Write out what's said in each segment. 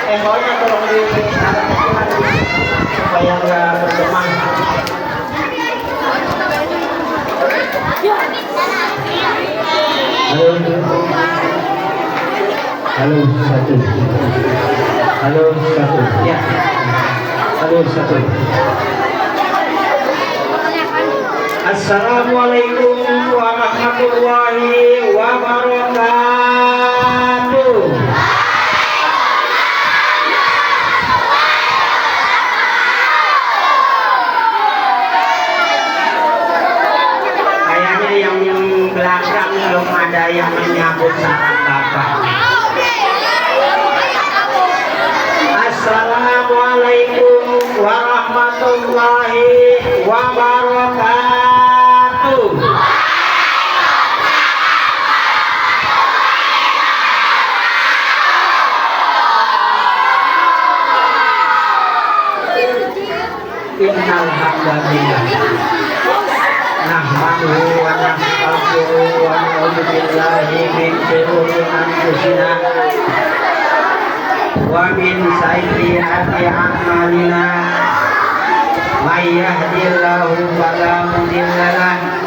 ehonya tolong di supaya nggak bergemang. Halo, halo satu, halo satu, ya, halo satu. Assalamualaikum warahmatullahi wabarakatuh. Kayaknya yang belakang belum ada yang menyambut salam Bapak. Assalamualaikum warahmatullahi wabarakatuh. Innal hamdalillah nahmaduhu wa nasta'inuhu wa na'udzu billahi min shururi anfusina wa min sayyiati a'malina may yahdihillahu fala mudilla lahu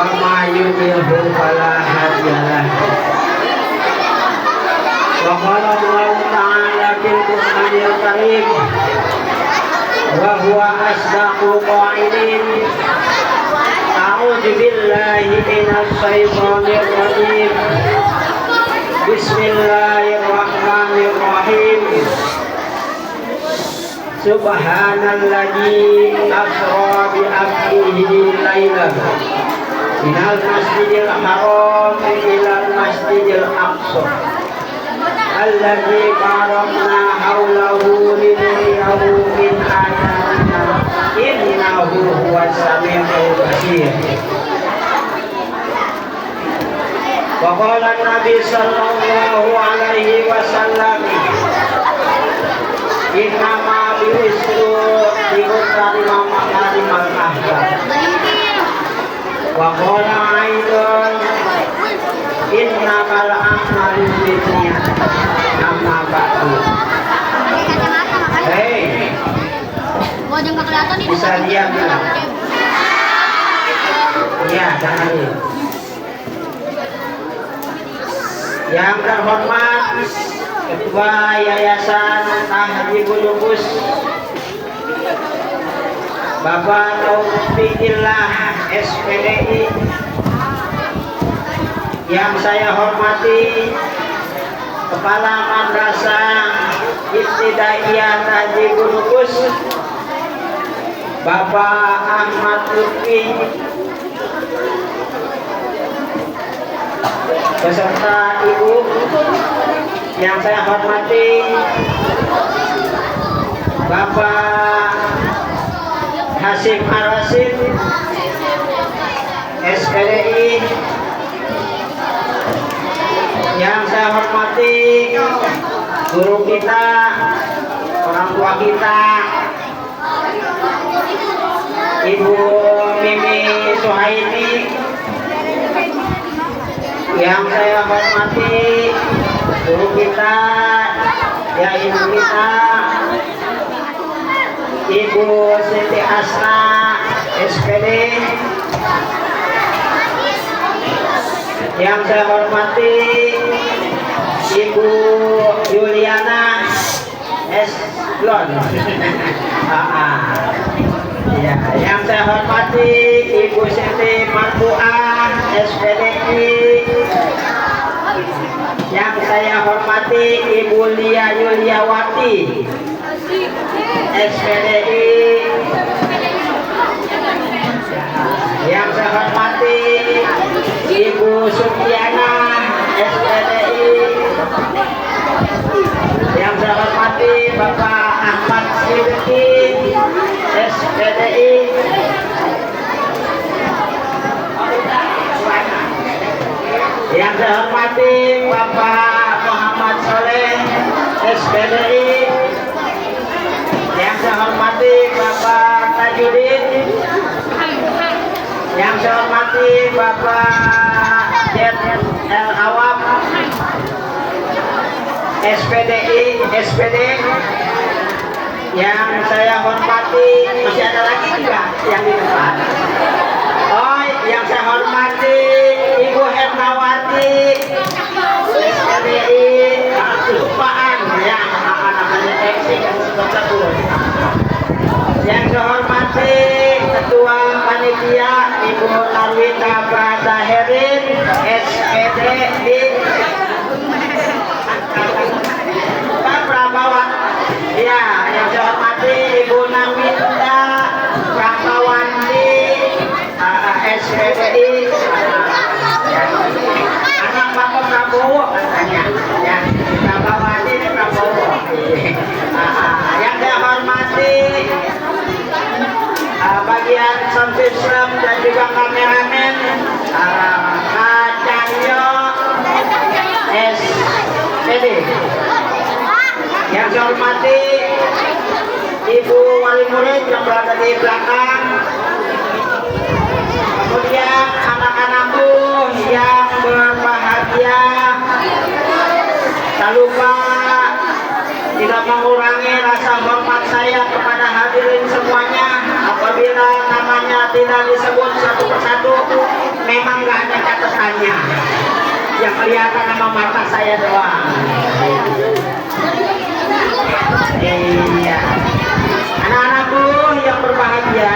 wa may yudlil fala hadiya lahu. Wa qala Allahu ta'ala fil Qur'anil Karim wa huwa asdaqul qa'ilin. A'udzu billahi minasy syaithanir rajim. Bismillahirrahmanirrahim. Subhanalladzi asra bi 'abdihi lailan minal masjidil haram ilal masjidil aqsa alladzi barakna haulahu linuriyahu min ayatina innahu huwas samiul basir. Wa qala Nabi sallallahu alaihi wasallam inna ma bi'isru diutari makarimul akhlaq. Wa qala aidan innamal a'malu binniyat amma ba'du. Hei, bisa lihat ya? Ya, jangan lihat. Yang terhormat Ketua Yayasan Tahdhibul Nufus Bapak Taufikillah SPDI, yang saya hormati Kepala Madrasah Ibtidaiyah Tahdhibul Nufus Bapak Ahmad Lutfi, beserta Ibu yang saya hormati Bapak Hasim Ar-Rasyid SPDI, yang saya hormati guru kita, orang tua kita, Ibu Mimi Suhaini, yang saya hormati guru kita, ya ibu kita, Ibu Siti Asna SPD, yang saya hormati Ibu Juliana S. Blon, ya, yang saya hormati Ibu Siti Marfuah SPDI, yang saya hormati Ibu Lia Yuliawati SPDI, yang saya hormati Ibu Sukiana SPDI, yang saya hormati Bapak Ahmad Siddiqi SPDI, yang saya hormati Bapak Muhammad Soleh SPDI, yang saya hormati Bapak Tajudin, yang saya hormati Bapak Jet El Awam SPD yang saya hormati, masih ada lagi juga yang di depan. Oh, yang saya hormati Ibu Hernawati, SPDI kelupaan ya, anak-anaknya eksik tersebut. Yang saya hormati Ketua Panitia Ibu Narwita Prataherin, SPD Prabawa. Ya, yang saya hormati Ibu Narwita Prabawanti, SPDI, anak Bapak Prabowo katanya. Ya, Prabawanti ini Prabowo. Yang saya hormati bagian sound system dan juga kameramen Kak Cahyo SPD. Yang saya hormati Ibu Wali Murid yang berada di belakang, kemudian anak-anakku yang berbahagia, tak lupa tidak mengurangi rasa hormat saya kepada hadirin semuanya. Apabila namanya tidak disebut satu persatu, memang nggak ada catatannya, yang kelihatan nama mata saya doang. Iya, anak-anakku yang berbahagia,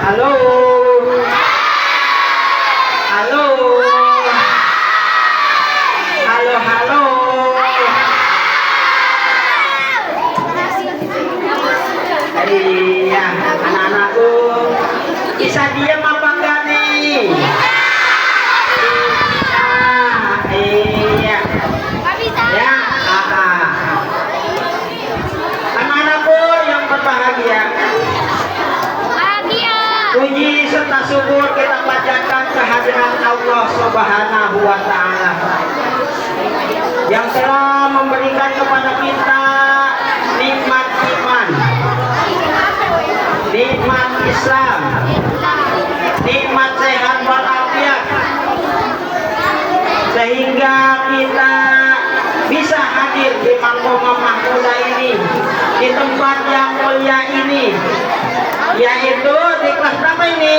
halo, halo, halo, halo. Iya, anak-anakku bisa diam apa enggak nih? Iya. Ya, anak-anakku yang berbahagia, puji serta syukur kita panjatkan kehadiran Allah Subhanahu wa Ta'ala yang telah memberikan kepada kita nikmat iman, nikmat Islam, nikmat sehat walafiat, sehingga kita bisa hadir di Mangkoma Mahmuda ini, di tempat yang mulia ini, yaitu di kelas berapa ini?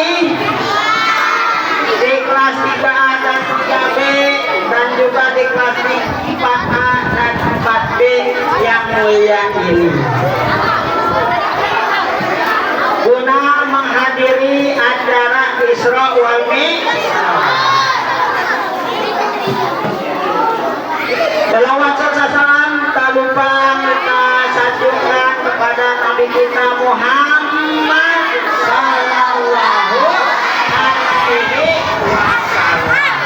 Di kelas 3A dan 3B, dan juga di kelas 4A dan 4B yang mulia ini, guna menghadiri acara Isra wal Mi'raj. Selawat serta salam tak lupa kita sanjungkan kepada Nabi kita Muhammad sallallahu alaihi wasallam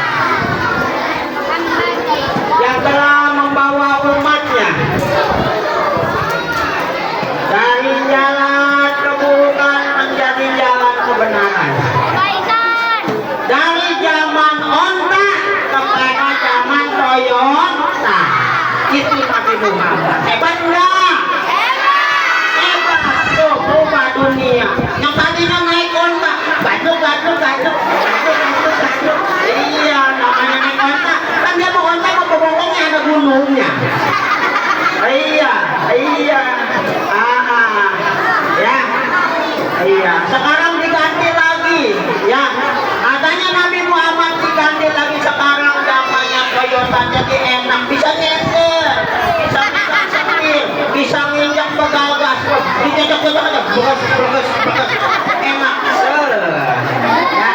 yang telah membawa umatnya dari jalan keburukan menjadi jalan kebenaran, dari zaman onta kepada zaman Toyota. Itu Nabi Muhammad. Hebat enggak? Hebat. Tuh, ubah dunia. Yang tadinya naik onta, gaduk. Iya, namanya naik onta. Kan dia mau onta, mau bobongnya ada gunungnya. Iya. Ya. Iya. Sekarang diganti lagi. Ya. Katanya Nabi Muhammad diganti lagi sekarang zamannya Toyota, jadi enak, bisa nyetir, bisa setir, bisa nginjak begagas, dicocok-cocok aja, beres, enak. Ya.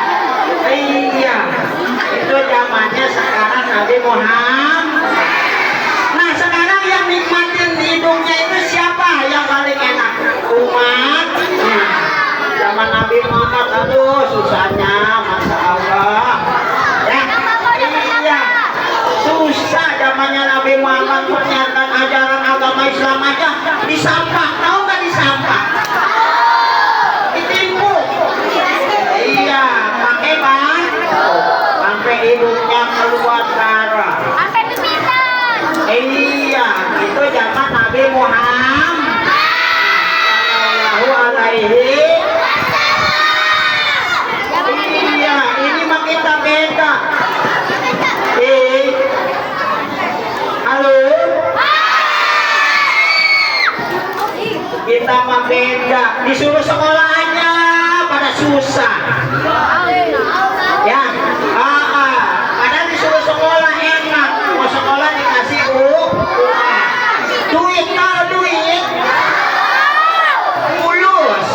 Iya. Itu zamannya sekarang Nabi Muhammad. Nah, sekarang yang nikmatin hidungnya itu siapa yang paling enak? Umat. Nah, zaman Nabi Muhammad, aduh susahnya, Masya Allah. Ya, iya, susah zamannya Nabi Muhammad menyiarkan ajaran agama Islam aja disampah, tahu nggak disampah? Ditipu. Iya, pakai ban, sampai hidungnya keluar darah. Sampai pimitan. Iya, itu zaman Nabi Muhammad sallallahu alaihi. Iya, ini mah kita beda. Halo. beda. Disuruh sekolah aja pada susah. Ya, kadang disuruh sekolah enak, mau sekolah dikasih duit, kalau duit mulus,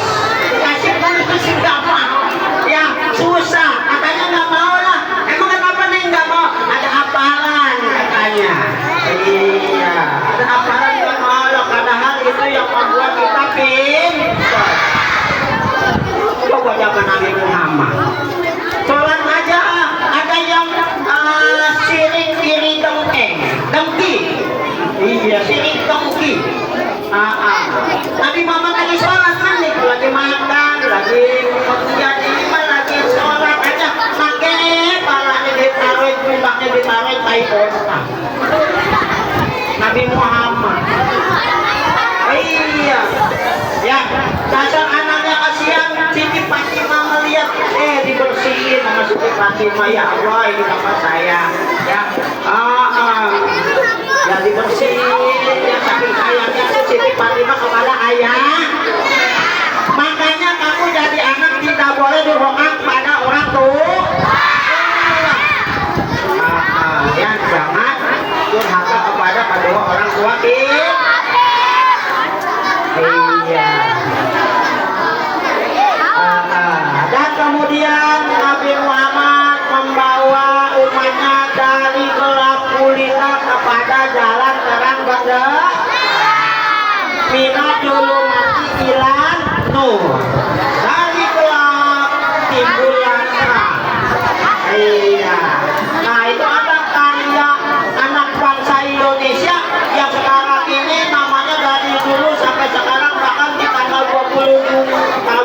dikasih mulus nggak mau, ya susah, katanya nggak mau lah. Emang kenapa nih nggak mau? Ada hafalan katanya. Iya, ada hafalan nggak mau loh, padahal itu yang membuat kita pintar. Coba zaman Nabi Muhammad sholat aja ada yang sirik kiri dengki. Iya, sirik dengki. Nabi Muhammad lagi sholat kan nih, lagi makan, lagi kemudian ini mah lagi sholat aja pakai palanya ditaruh, puncaknya ditaruh tai otak. Nabi Muhammad. Iya, ya dasar anaknya kasihan. Siti Fatimah melihat dibersihin sama Siti Fatimah, ya Allah ini bapak saya, ya ya dibersihin, ya saking sayangnya Siti Fatimah kepada ayah. Makanya kamu jadi anak tidak boleh durhaka pada orang tua. Ya jangan durhaka kepada kedua orang tua kita. Iya. Dan kemudian Nabi Muhammad membawa umatnya dari gelap gulita kepada jalan terang benderang. Minat dulu mati ilan nur. Dari gelap timbulan terang. Iya. Nah itu ada karya anak bangsa Indonesia yang sekarang ini namanya dari dulu sampai sekarang bahkan di tanggal 21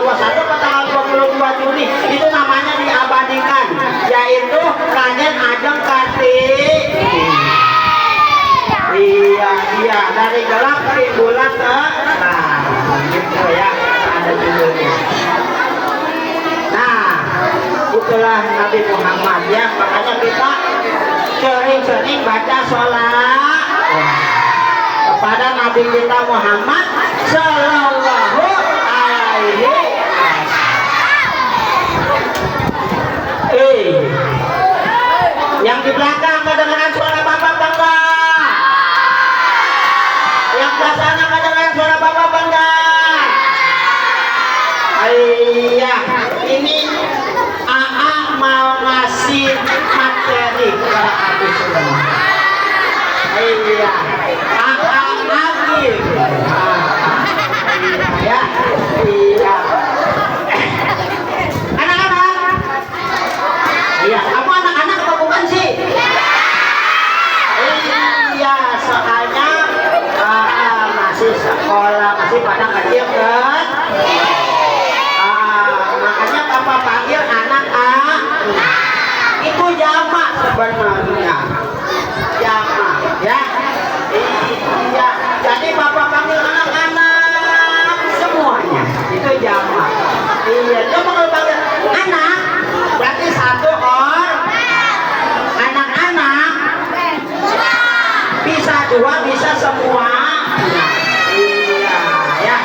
atau tanggal 22 Juni itu namanya diabadikan, yaitu Raden Ajeng Kartini. Iya dari gelap ke bulan terang, gitu ya, ada judulnya. Nah itulah Nabi Muhammad ya, makanya kita sering-sering baca sholat kepada Nabi kita Muhammad Sallallahu Alaihi Wasallam. Yang di belakang kedengaran suara bapak bangga, yang di sana kedengaran suara bapak bangga. Iya, ini AA mau ngasih materi kepada aku semua. Iya, AA lagi. Ya, iya. Anak-anak, iya, kamu anak-anak apa bukan sih? Iya, soalnya masih sekolah, masih pada kecil kan? Makanya papa panggil anak itu jamak sebenarnya, jamak ya. Iya, jadi bapak panggil anak-anak semuanya itu jamak. Iya, coba kalau panggil anak berarti satu orang. Anak-anak bisa dua, bisa semua. Iya, ya.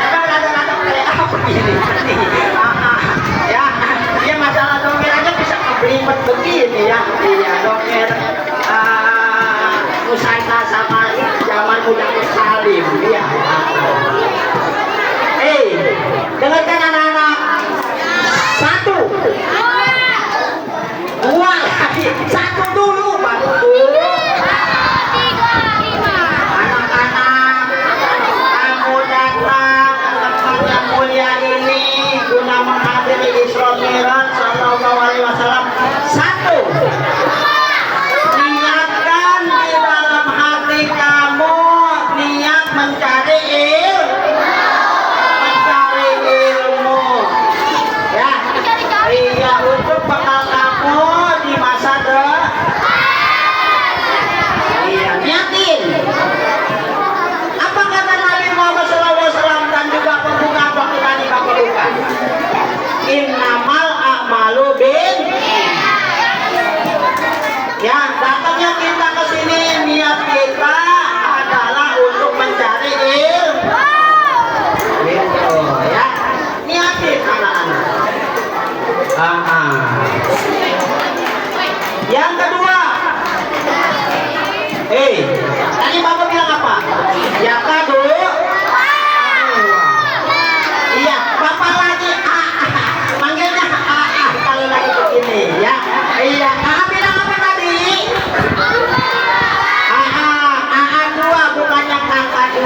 Kadang-kadang kayak apa ini? Ya, dia masalah dongeng aja bisa kebelimet begini ya. Iya, dongeng Nusaita sama zaman Muda Salim. Iya. Dengarkan anak-anak. Satu, dua lagi, satu dulu baru dulu. Anak-anak, kamu datang ke tempat yang mulia ini guna menghadiri Isra Mi'raj Sallallahu Alaihi Wasallam. Satu, niatkan di dalam hati kamu niat mencari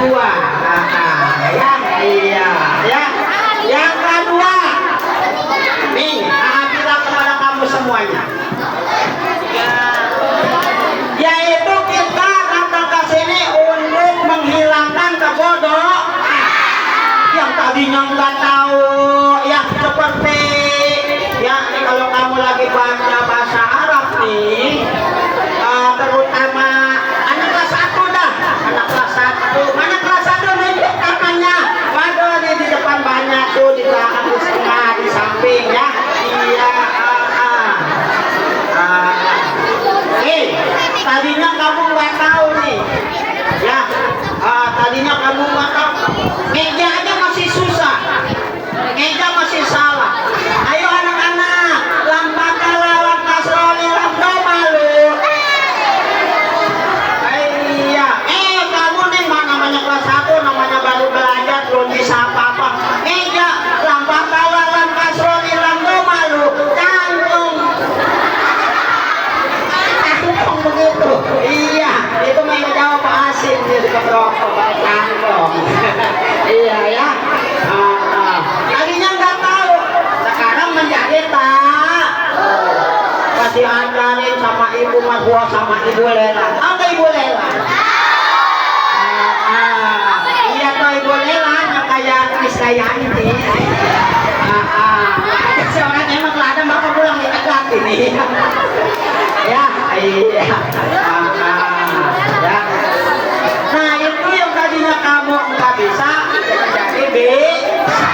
kedua. Ya, iya, ya. Yang kedua, nih, bilang kepada kamu semuanya, yaitu kita datang ke sini untuk menghilangkan kebodohan yang tadinya nggak tahu, yang seperti ya kalau kamu lagi baca bahasa Arab nih, terutama anak kelas 1 dah, anak kelas 1, mana kelas 1 nih namanya, waduh di depan banyak tuh, di belakang, di tengah, di samping ya, iya, tadinya kamu nggak tahu nih, ya, tadinya kamu nggak tahu, meja aja masih susah, meja masih salah. Ayo anak-anak, lambatala lam kasroni lam domalu. Iya, kamu nih namanya kelas 1, namanya baru belajar, belum bisa apa-apa. Meja lambatala lam kasroni lam domalu, cantung begitu. Iya, itu main jawab asin di keberapa kantong. Iya ya. Tadinya nggak tahu, sekarang menjadi tahu. Kasih ajarin sama ibu Marhua sama ibu Lela. Apa ibu Lela? Iya tuh ibu Lela yang kayak Krisdayanti. Seorang emang ada maka pulang di tegak ini. Ya, iya. Ya. Nah itu yang tadinya kamu nggak bisa jadi bisa.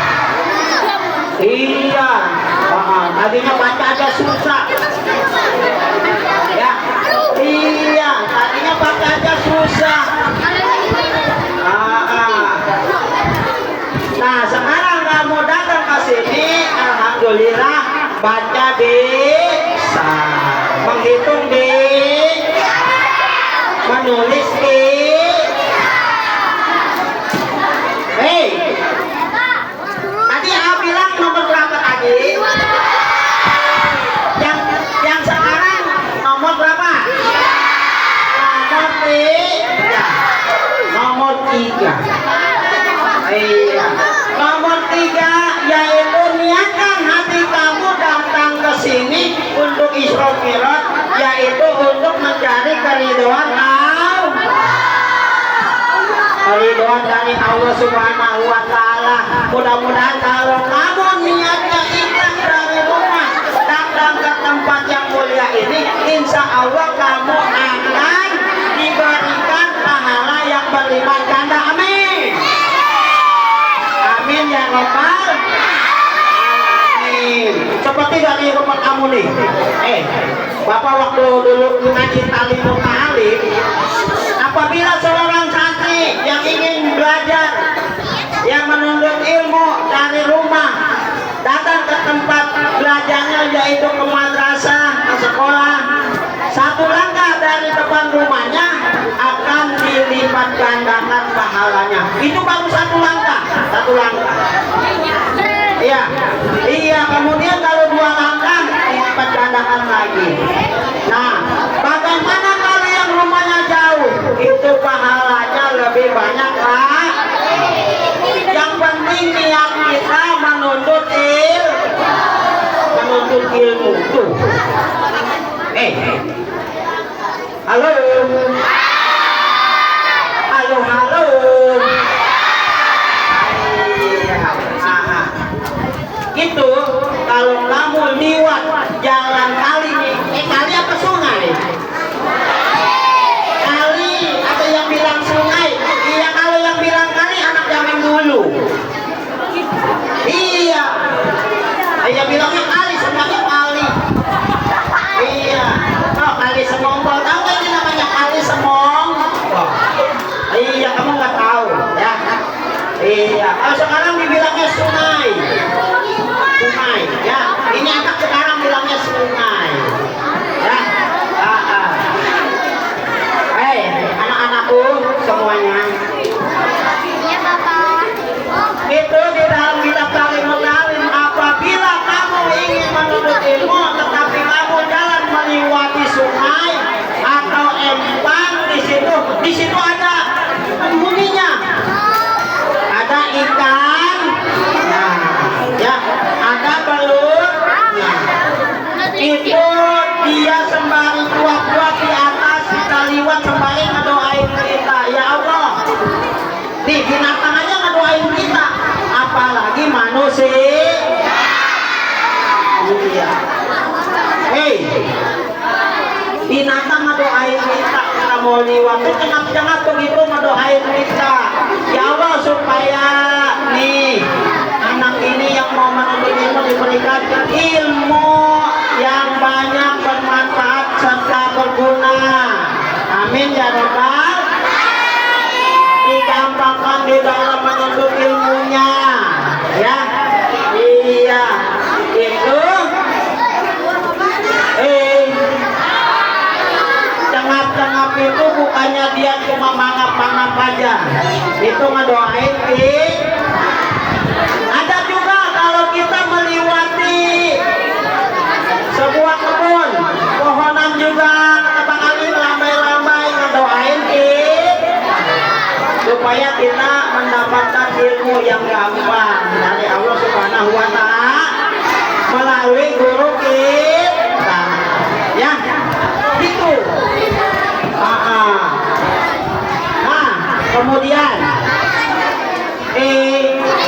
Iya. Tadinya baca aja susah. Ya. Iya. Tadinya baca aja susah. Nah sekarang kamu datang ke sini, alhamdulillah baca bisa, menghitung bisa, menulis bisa. Hei, tadi bilang nomor berapa tadi? Yang sekarang nomor berapa? Nomor 3. Nomor 3. Iya. Nomor 3 yaitu niatkan hati kamu datang ke sini untuk Isra Mi'raj, yaitu untuk mencari keridhaan Allah. Keridhaan dari Allah Subhanahu wa taala. Mudah-mudahan kalau kamu niatnya ikhlas dari rumah datang ke tempat yang mulia ini, insya Allah kamu akan diberikan pahala yang berlipat ganda. Amin. Amin ya Rabbal. Amin. Seperti dari rumah kamu nih. Bapak waktu dulu ngaji talimul ta'alim, apabila seorang santri yang ingin belajar, yang menuntut ilmu dari rumah, datang ke tempat belajarnya yaitu ke madrasah, ke sekolah, satu langkah dari depan rumahnya akan dilipat gandakan pahalanya. Itu baru satu langkah. Iya, iya. Kemudian kalau 2 langkah dilipat gandakan lagi. Nah, bagaimana kalau yang rumahnya jauh? Itu pahalanya lebih banyak lah. Yang penting niat kita menuntut ilmu tuh. Halo. Itu kalau kamu liwat jalan kali nih, kali apa sungai? mau liwat jangan begitu mendoain kita ya Allah supaya nih anak ini yang mau menuntut ilmu diberikan ilmu yang banyak bermanfaat serta berguna. Amin ya Rabbal. Digampangkan di dalam menuntut ilmunya ya. Iya itu cengap-cengap itu bukannya dia cuma mangap-mangap aja, itu ngedoain ada juga kalau kita melewati sebuah kebun pohonan juga Bang Ali lambai-lambai ngedoain supaya kita mendapatkan ilmu yang gampang dari Allah Subhanahu wa Ta'ala melalui guru kita ya gitu. Nah kemudian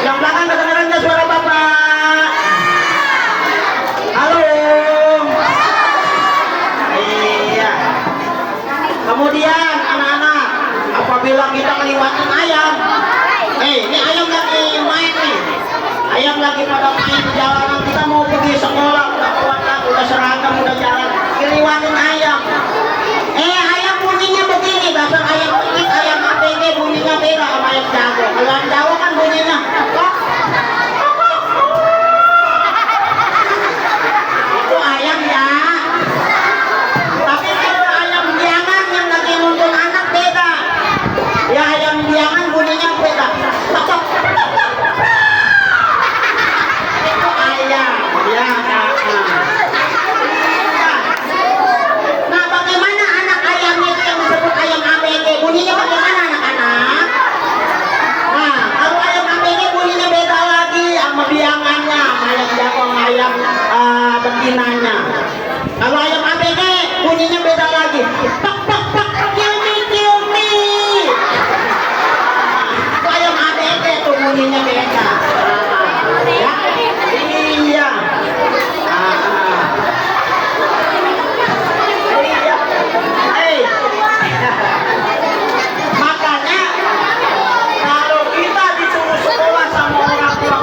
yang belakang kedengaran nggak suara Bapak? Halo. Iya. Kemudian anak-anak apabila kita ngeliwatin ayam ini ayam lagi main nih, ayam lagi pada main di jalanan, kita mau pergi sekolah udah kuat kan, udah seragam udah jalan ngeliwatin ayam ayam bunyinya begini, dasar ayam penyit ayam APG bunyinya beda sama ayam jago. Kalau ayam jago kan bunyinya itu ayam ya. Tapi kalau ayam biangan yang lagi nuntun anak beda ya, ayam biangan bunyinya beda itu ayam ya. Nah bagaimana anak ayam itu yang disebut ayam ABG bunyinya bagaimana anak-anak? Nah kalau ayam ABG bunyinya beda lagi sama biangannya, ayam jago sama ayam betinanya. Kalau ayam ABG bunyinya beda lagi, pak pak pak kill me itu ayam ABG tuh bunyinya beda ya. Iya makanya kalau kita disuruh sekolah sama orang tua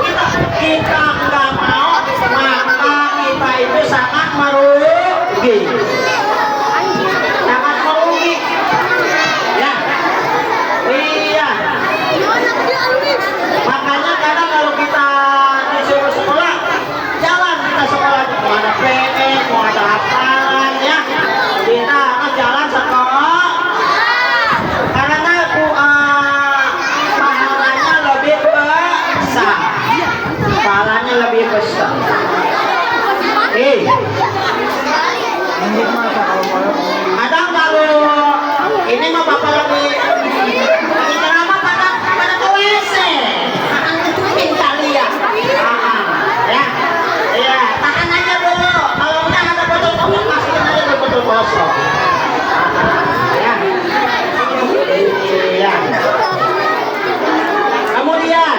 kita nggak mau, maka kita itu sangat merugi ya. Iya makanya kadang kalau kita disuruh sekolah jalan, kita sekolah mau ada PS mau ada hafalan ya, kita akan jalan sekolah karena pahalanya lebih besar, pahalanya lebih besar. Kadang kalau ini mah bapak lagi ceramah pada ke WC minta lihat ya. Iya tahan aja dulu, kalau udah ada botol kosong masukin aja ke botol kosong ya. Iya kemudian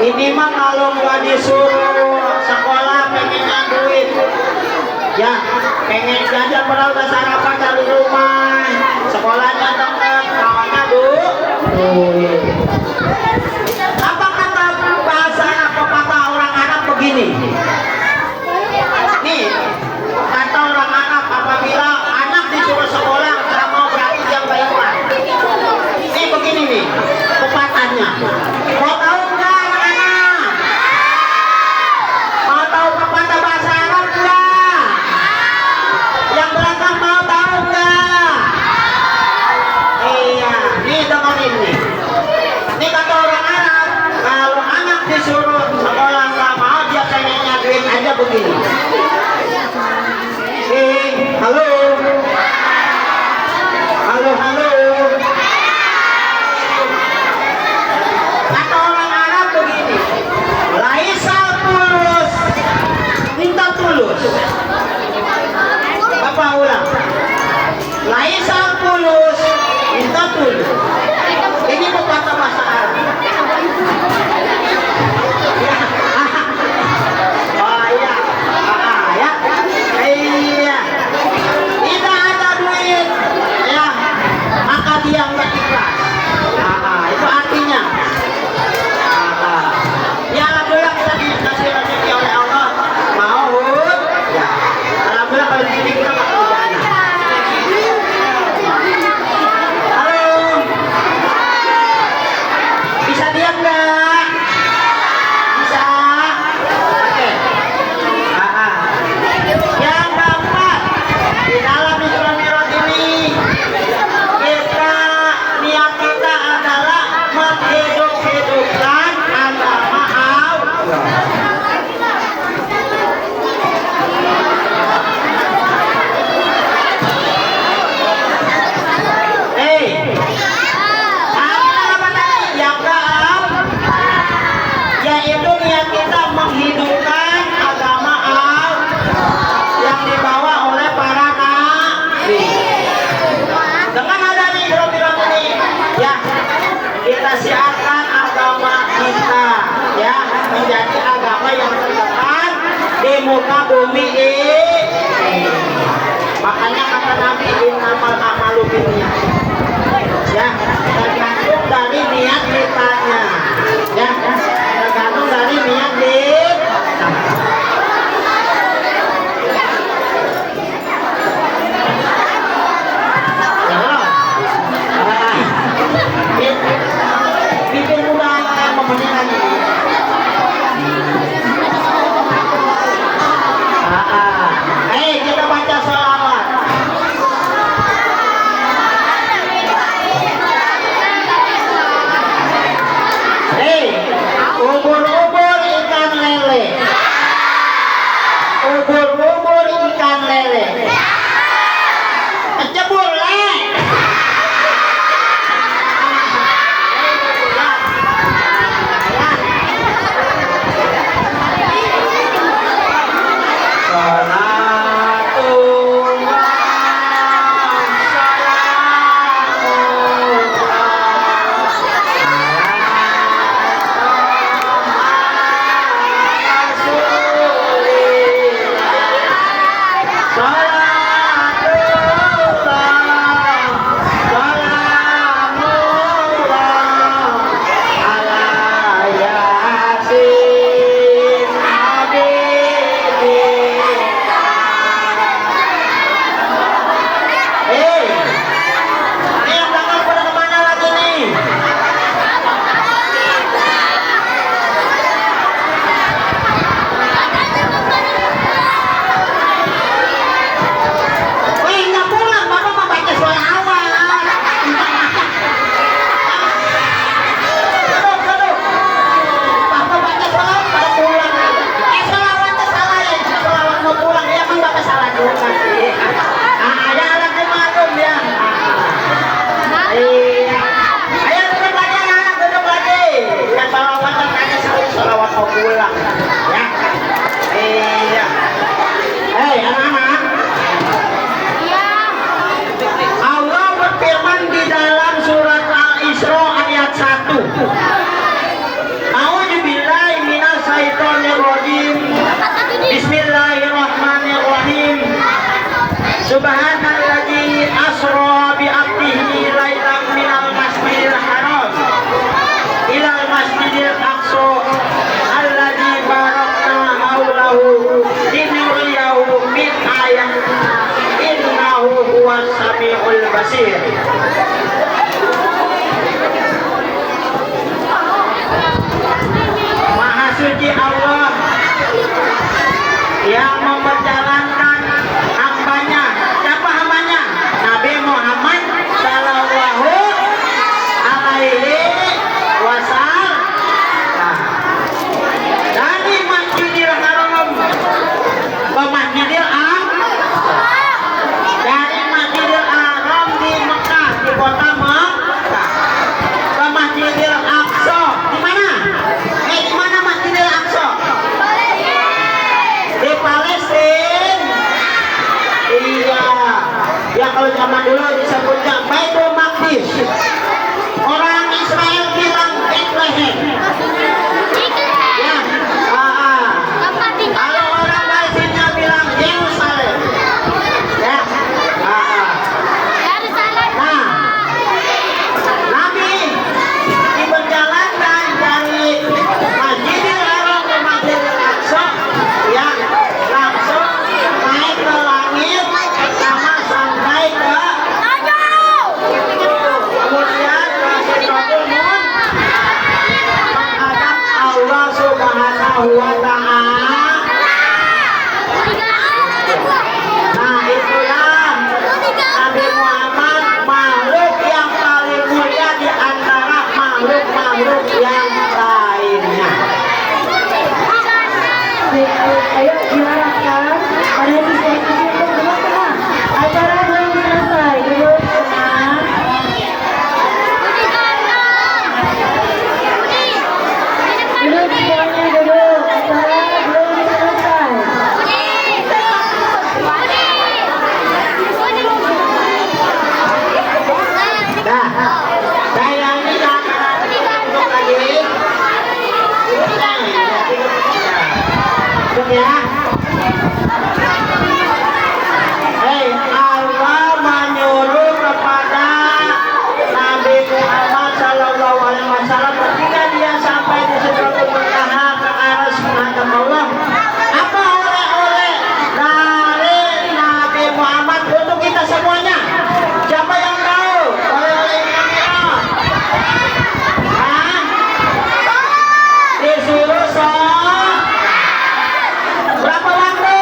ini mah kalau nggak disuruh sekolah pengennya duit ya, pengen jajan padahal udah sarapan dari rumah, sekolahnya dekat, kawannya duit. Apa kata bahasa apa kata orang Arab begini nih, kata orang Arab apabila anak disuruh sekolah nggak mau berarti yang baik-baik. Ini begini nih pepatahnya, mau tahu nggak anak-anak? Mau tahu pepatah bahasa Arab nggak? Yang belakang mau tahu nggak? Iya, nih dengerin nih. Ini kata orang Arab, kalau anak disuruh sekolah nggak mau, dia pengennya duit aja begini. Halo, halo, halo. Kata orang Arab begini, laisal tulus, minta tulus. Bapak ulang, laisal tulus, minta tulus. Ini pepatah bahasa Arab. Oh iya, iya. Tidak ada duit A'udzubillahi minasyaitonirrajim. Bismillahirrahmanirrahim. Subhanalladzi asra bi 'abdihi lailan minal masjidil haram ilal masjidil aqsa alladzi barakna haulahu linuriyahu min ayatina innahu huwas samiul basir. Maha suci Allah yang memperjalankan hambanya. Siapa hambanya? Nabi Muhammad sallallahu alaihi wasallam. Dari Masjidil Haram ke Masjidil Aqsa. Dari Masjidil Haram di Mekah, di kota Mekah, ke Masjidil Aqsa. Di mana? Di mana Masjidil Aqsa? Di Palestina. Iya. Ya kalau zaman dulu disebutnya Baitul Maqdis. Orang Israel bilang Bethlehem. Ya. Kalau orang Palestina bilang Yerusalem. Ya. Nah, Nabi diperjalankan dari Masjidil Haram ke Masjidil Aqsa, ya, langsung naik ke langit pertama sampai ke kemudian ke Sidratul Muntaha menghadap Allah Subhanahu wa Ta'ala. Nah, itulah Nabi Muhammad, makhluk yang paling mulia di antara makhluk-makhluk yang lainnya. Ayo silakan pada sisi untuk duduk tenang. Acara belum selesai, duduk tenang. Duduk semuanya duduk. Acara belum selesai. Nah, saya ini duduk lagi. Duduk ya. Hei, Allah menyuruh kepada Nabi Muhammad sallallahu alaihi wasallam ketika dia sampai di Sidratul Muntaha ke aras menghadap Allah. Apa oleh-oleh dari Nabi Muhammad untuk kita semuanya? Siapa yang tahu oleh-oleh ini apa? Hah? Disuruh berapa waktu?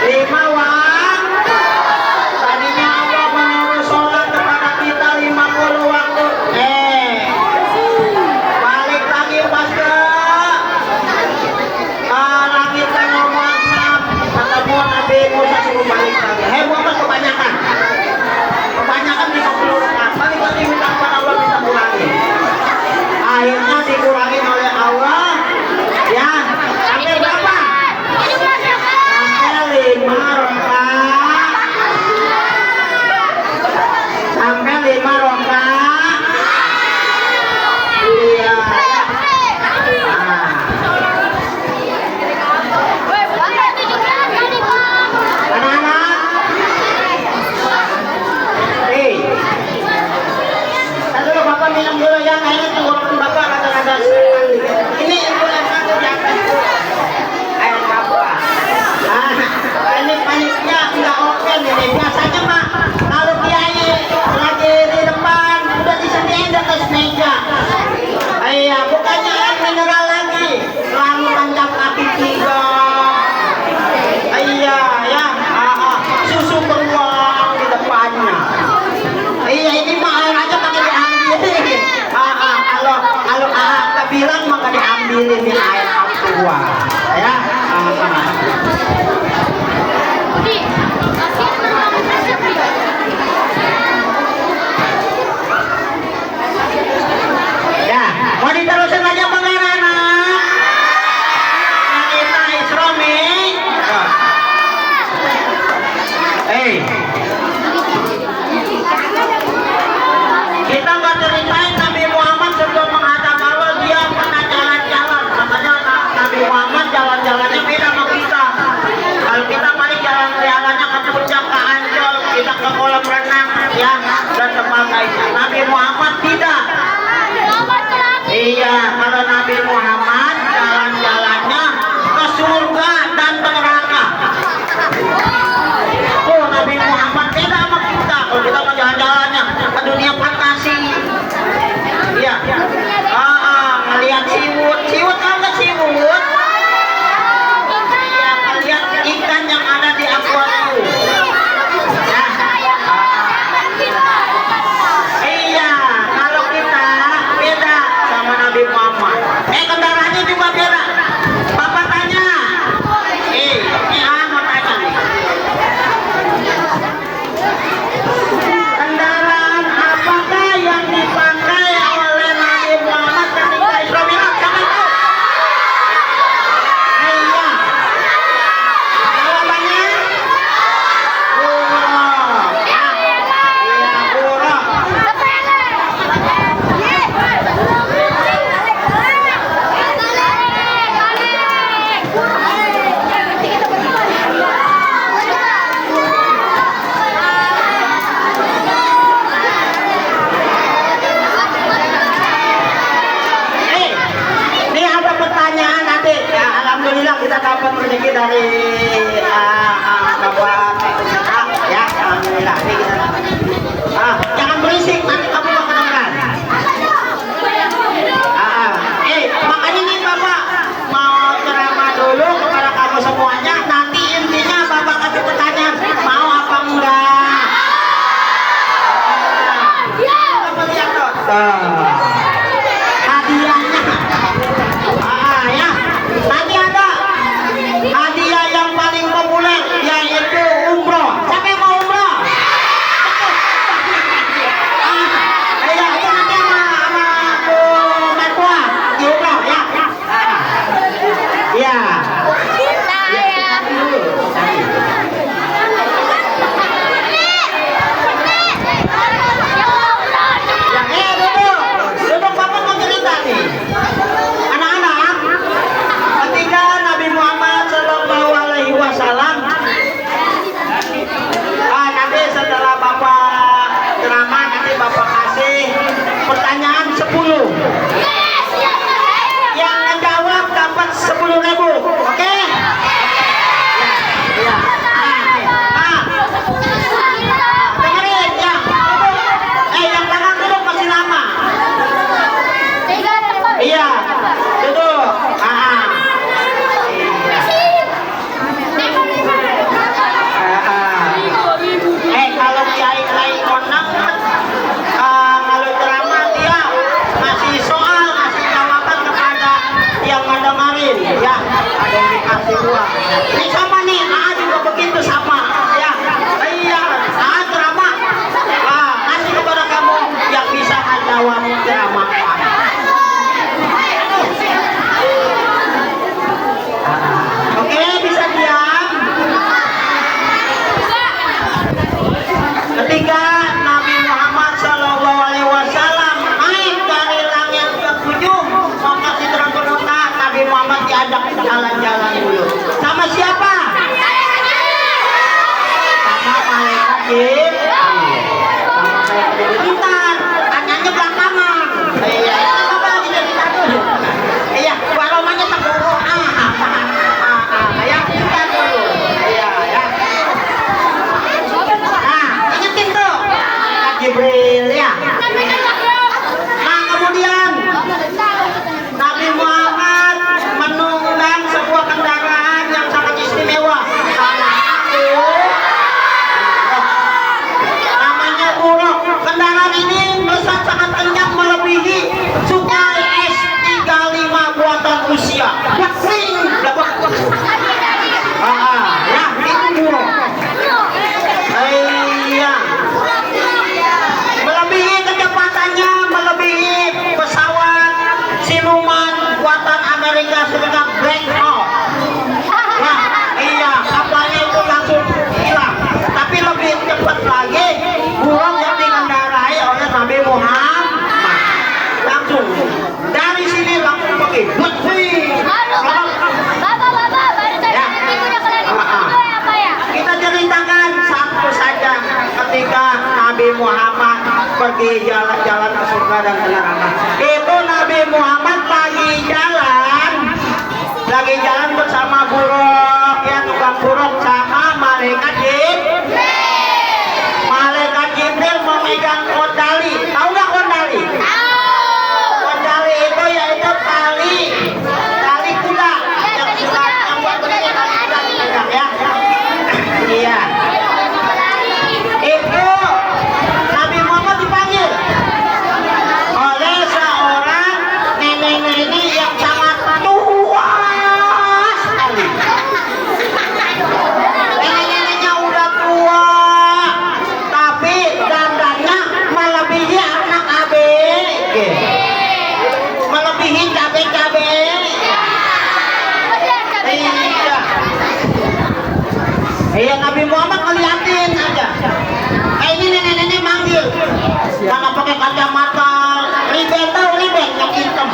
5 waktu. Tadinya Allah menyuruh sholat kepada kita 50 waktu. Balik lagi pas ke langit ke nomor 6 ketemu Nabi Musa suruh balik lagi. Muhammad kebanyakan 50 rakaat. Balik lagi minta kepada Allah, minta kurangi. Akhirnya dikurangi oleh Allah. Ya, sampai berapa? Sampai 5 rakaat. Sampai 5 rakaat. Iya. Nah. Anak-anak. Hei. Tadi dulu Bapak minum dulu ya, kayaknya tenggorokan Bapak rada-rada seretan dikit. Ini ibu yang satu di atas itu. Ayo Bapak. Nah, ini paniknya nggak oke nih. Biasanya mah kalau kiai lagi di depan udah disediain di atas meja. Iya, bukannya air mineral lagi, lalu tancap kaki 3. Iya, ya, susu beruang di depannya. Iya, ini mah air aja pakai diambil. Kalau bilang maka diambilin ini air aqua, ya. ya dan sebagainya. Nabi Muhammad tidak. Iya, kalau Nabi Muhammad jalan-jalannya ke surga dan ke neraka. Oh, Nabi Muhammad beda sama kita. Kalau kita mau jalan-jalannya ke dunia fantasi. Iya. Ngelihat siwut, tahu nggak siwut? Iya, ngelihat ikan yang ada di akuarium. Ya. Iya, kalau kita beda sama Nabi Muhammad. Kendaraannya juga beda. Bapak tanya. Mau tanya nih. Kendaraan apakah yang dipakai oleh Nabi Muhammad ketika Isra Mi'raj? Siapa itu? Iya. Jawabannya buruk. Iya, buruk. Ini ada pertanyaan nanti. Ya, alhamdulillah kita dapat rezeki dari Bapak ya, alhamdulillah. Ini kita jangan berisik, nanti kamu gak kedengeran. Makanya nih Bapak mau ceramah dulu kepada kamu semuanya. Nanti intinya Bapak kasih pertanyaan, mau apa enggak? Kamu lihat tuh. Hadiahnya. Ya. Nanti ada hadiah yang paling populer yaitu umroh. Siapa yang mau umroh? Iya, itu nanti sama Bu Mertua di umroh ya. Iya. Duduk Bapak mau cerita nih. Anak-anak, ketika Nabi Muhammad Shallallahu Alaihi Wasallam, nanti setelah Bapak ceramah nanti Bapak kasih pertanyaan 10. Yang menjawab dapat 10.000, oke? Ya. Dengerin ya. Yang belakang duduk masih lama. Iya, duduk. Kalau kiai lain konang, kalau ceramah dia ngasih soal, ngasih jawaban kepada yang ngedengerin, ya. Ada yang dikasih uang. Ini sama nih, juga begitu sama, ya. Iya, ceramah, ngasih kepada kamu yang bisa jawab ceramah. Oke, bisa diam. Ketika Nabi Muhammad Shallallahu Alaihi Wasallam naik dari langit ke-7 mau kasih terang ke kota, Nabi Muhammad diajak jalan-jalan dulu. Sama siapa? Sama malaikat Jibril. Sama malaikat Jibril. Bentar, tanyanya belakangan. Iya, apa lagi jadi satu? Iya, waromanya terburu. Ya, bentar dulu. Iya, ya. Ingetin tuh malaikat Jibril ya. Nah, kemudian Nabi Muhammad menunggang sebuah kendaraan yang sangat istimewa. Namanya buruk. Kendaraan ini melesat sangat kencang melebihi sungai S35 buatan Rusia. Wasing, ya itu buruk. Iya. Melebihi kecepatannya, melebihi pesawat siluman buatan Amerika Serikat Black Hawk. Nah, iya, kapalnya itu langsung hilang. Tapi lebih cepat lagi burung yang dikendarai oleh Nabi Muhammad. Langsung dari sini langsung pergi. Nabi Muhammad pergi jalan-jalan ke surga dan ke neraka. Itu Nabi Muhammad lagi jalan bersama buruk, ya tukang buruk sama malaikat Malaikat Jibril memegang kondali. Tahu nggak kondali? Kondali itu yaitu tali kuda yang buat begini, tali kuda dipegang ya. Iya. Itu Nabi Muhammad dipanggil oleh seorang nenek-nenek yang sangat tua sekali. Nenek-neneknya udah tua, tapi dandannya melebihi anak ABG, melebihi cabe-cabe. Iya, Nabi Muhammad ngeliatin aja. Ini nenek-nenek manggil. Mana pakai kacamata riben, tahu riben yang hitam.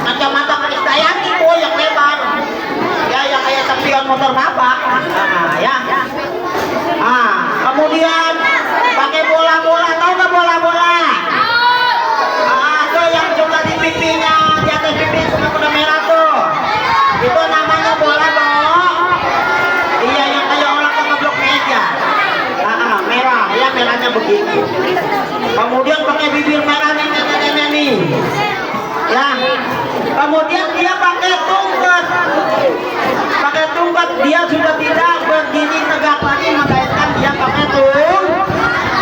Kacamata Krisdayanti tuh yang lebar. Ya, yang kayak spion motor bapak. Ya. Kemudian pakai bola-bola, tahu nggak bola-bola? Tuh yang juga di pipinya, di atas pipi sudah kuda merah tuh. Itu namanya bola dong. Iya, yang kayak orang ngeblok meja. Merah, ya merahnya begitu. Kemudian pakai bibir merah nenek-nenek nih. Ya. Kemudian dia pakai tungkat. Pakai tungkat, dia sudah tidak berdiri tegak lagi, melainkan dia pakai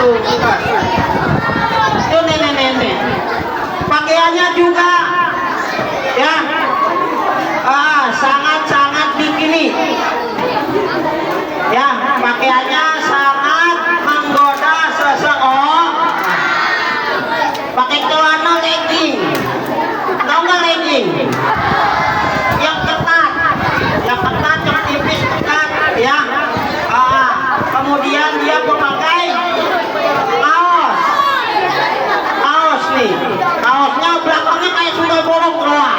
tungkat. Itu nenek-nenek. Pakaiannya juga ya sangat-sangat bikini. Ya, pakaiannya sangat menggoda seseorang. Pakai celana legging. Tahu nggak legging? Yang ketat, yang tipis ketat, ya. Kemudian dia memakai kaos nih. Kaosnya belakangnya kayak sudah bolong keluar.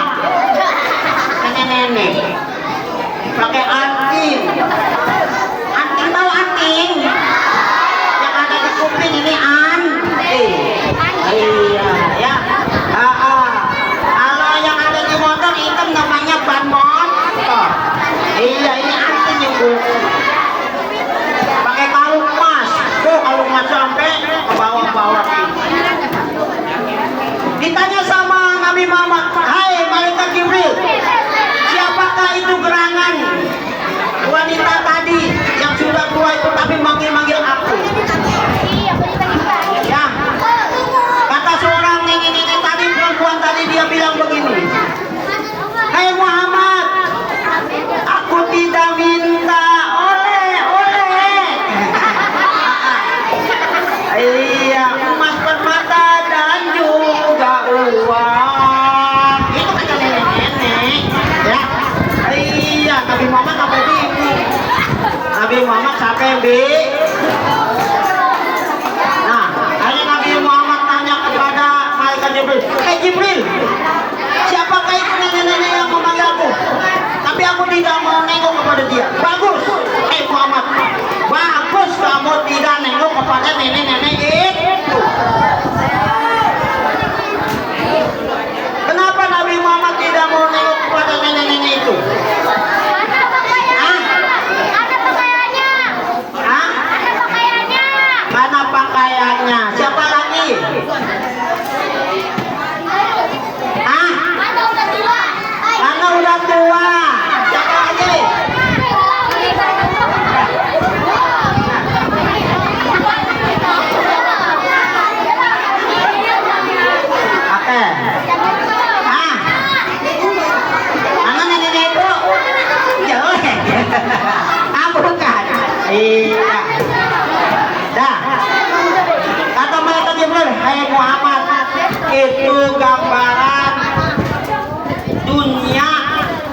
Nenek-nenek. Pakai anting. Anting, tahu anting? Yang ada di kuping ini iya, ya. Kalau yang ada di motor hitam namanya ban motor. Iya, ini anting yang buku. Pakai kalung emas. Tuh kalung emas sampai ke bawah-bawah. Ditanya sama Nabi Muhammad, "Hai malaikat Jibril, siapakah itu gerangan wanita tadi yang sudah tua itu tapi manggil-manggil aku?" Ya, kata seorang nenek-nenek tadi, perempuan tadi, dia bilang begini, "Hai Muhammad, aku tidak minta oleh-oleh." Iya, emas permata dan juga uang. Itu kata nenek-nenek. Ya, iya, Nabi Muhammad sampai bingung. Nabi Muhammad sampai akhirnya Nabi Muhammad tanya kepada malaikat Jibril, Jibril, siapakah itu nenek-nenek yang memanggil aku? Tapi aku tidak mau nengok kepada dia. Bagus, Muhammad, bagus kamu tidak nengok kepada nenek-nenek itu. Kenapa Nabi Muhammad tidak mau nengok kepada nenek-nenek itu? Mana pakaiannya? Siapa lagi? Mana udah tua? Siapa lagi? Oke. Mana nenek itu? Jauh. Bukan. Iya. Dah. Kata malaikat Jibril, "Hai Muhammad, itu gambaran dunia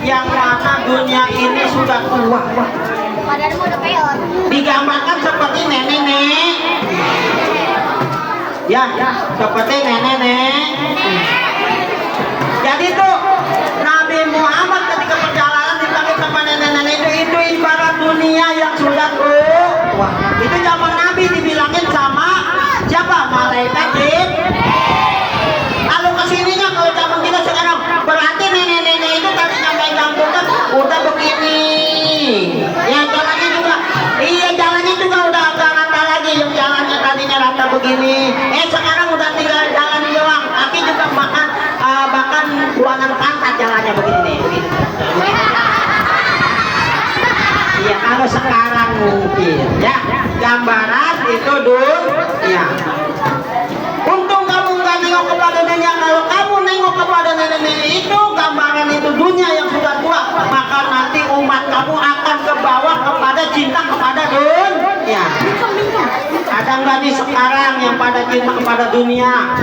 yang mana dunia ini sudah tua. Digambarkan seperti nenek-nenek. Ya, seperti nenek-nenek. Jadi tuh Nabi Muhammad ketika perjalanan dipanggil sama nenek-nenek itu ibarat dunia yang sudah tua. Itu zaman Nabi dibilangin begini. Sekarang udah tinggal jalan doang. Aki juga bahkan ruangan pantat jalannya begini nih. Begini. Iya, kalau sekarang mungkin ya gambaran itu dulu ya. Untung kamu nggak nengok kepada dunia. Kalau kamu nengok kepada nenek-nenek itu gambaran itu dunia yang sudah tua, maka nanti umat kamu akan kebawa kepada cinta kepada dunia. Ada nggak di sekarang yang pada cinta kepada dunia?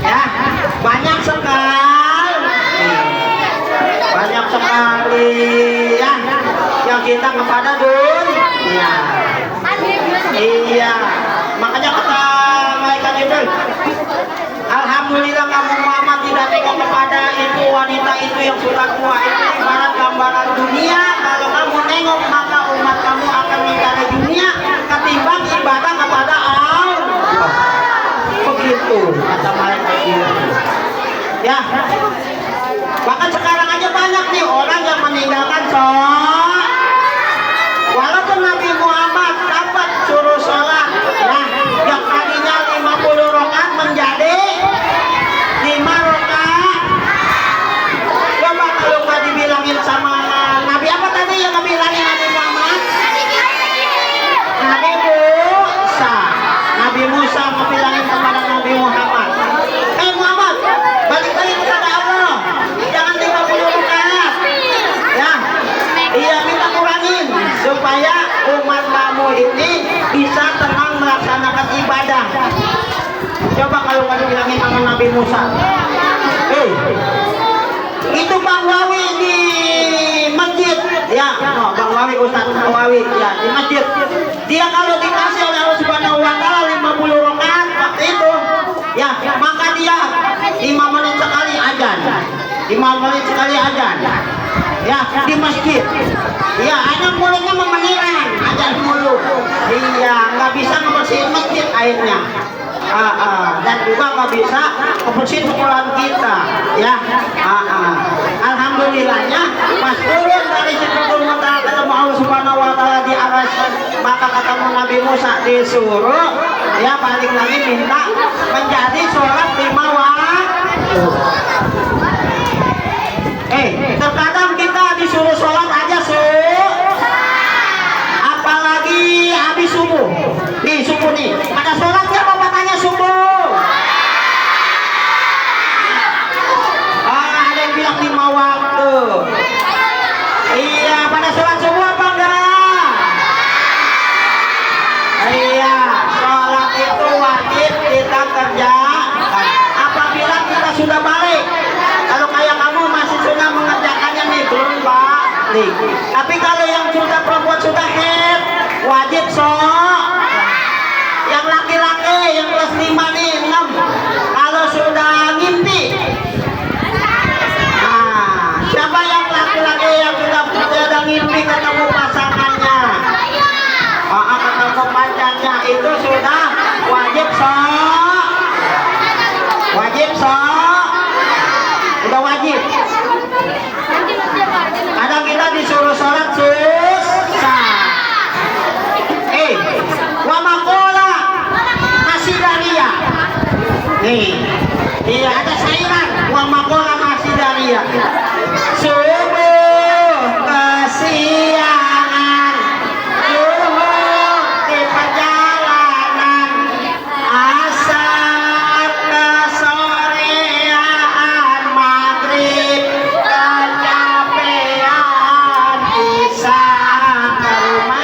Ya, banyak sekali ya yang cinta kepada dunia. Iya, makanya kata malaikat Jibril, alhamdulillah kamu Muhammad tidak tengok kepada itu wanita itu yang sudah tua, itu ibarat gambaran dunia. Kalau kamu nengok maka umat kamu akan mencari dunia ketimbang ibadah kepada Allah. Begitu kata malaikat Jibril. Ya, bahkan sekarang aja banyak nih orang yang meninggalkan sholat. Walaupun Nabi Muhammad dapat suruh sholat, nah yang tadinya 50 rakaat menjadi 5 rakaat. Coba kalau nggak dibilangin sama Nabi apa tadi yang ngebilangin Nabi Muhammad? Nabi Musa. Nabi Musa ngebilangin kepada Nabi Muhammad, Muhammad, balik lagi kepada Allah, jangan 50 rakaat. Ya, iya minta kurangin supaya umat kamu ini bisa tenang melaksanakan ibadah. Coba kalau kamu bilangin sama Nabi Musa, itu Bang Wawi di masjid, ya, Bang Wawi, Ustadz Wawi, ya, di masjid. Dia kalau dikasih oleh Allah Subhanahu Wa Taala 50 rakaat waktu itu, ya, maka dia 5 menit sekali azan, 5 menit sekali azan. Ya, di masjid. Ya, anak mulutnya memeniran, azan mulu. Iya, nggak bisa ngebersihin masjid airnya. Dan juga nggak bisa ngebersihin sekolahan kita. Ya, alhamdulillahnya pas turun dari Sidratul Muntaha ketemu Allah Subhanahu Wa Taala di aras, maka ketemu Nabi Musa disuruh ya balik lagi minta menjadi sholat 5 waktu. Terkadang kita disuruh sholat aja apalagi habis subuh. Nih subuh nih, ada sholatnya bapak tanya subuh. Ada yang bilang 5 waktu. Iya, pada sholat subuh apa enggak? Iya, sholat itu wajib kita kerjakan apabila kita sudah balik. Kalau kayak kamu masih sudah mengerjakannya nih, belum balik. Tapi kalau yang sudah perempuan sudah head, wajib yang laki-laki yang kelas 5 nih, 6. Kalau sudah ngimpi, siapa yang laki-laki yang sudah ngimpi ketemu pasangannya, ketemu pacarnya, itu sudah wajib udah wajib. Kadang kita disuruh sholat susah. Wa makola nasi daria. Nih, iya ada sairan wa makola nasi daria. Subuh kesiangan, zuhur di perjalanan, asar kesorean, maghrib kecapean, isya ke rumah.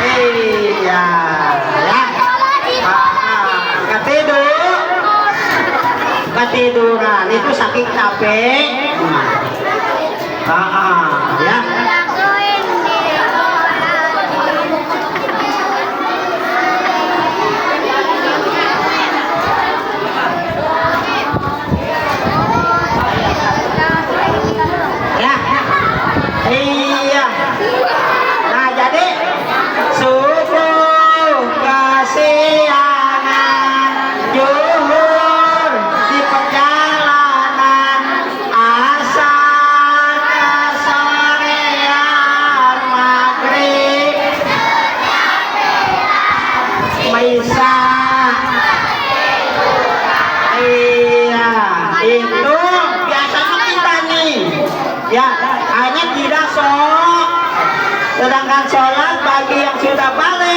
Iya, ya. Ketiduran itu saking capek. Ya. Ya. Iya. Nah, jadi subuh kesiangan, zuhur di perjalanan, asar kesorean, bisa. Iya, itu biasanya kita nih. Ya, hanya tidak sok. Sedangkan sholat bagi yang sudah balik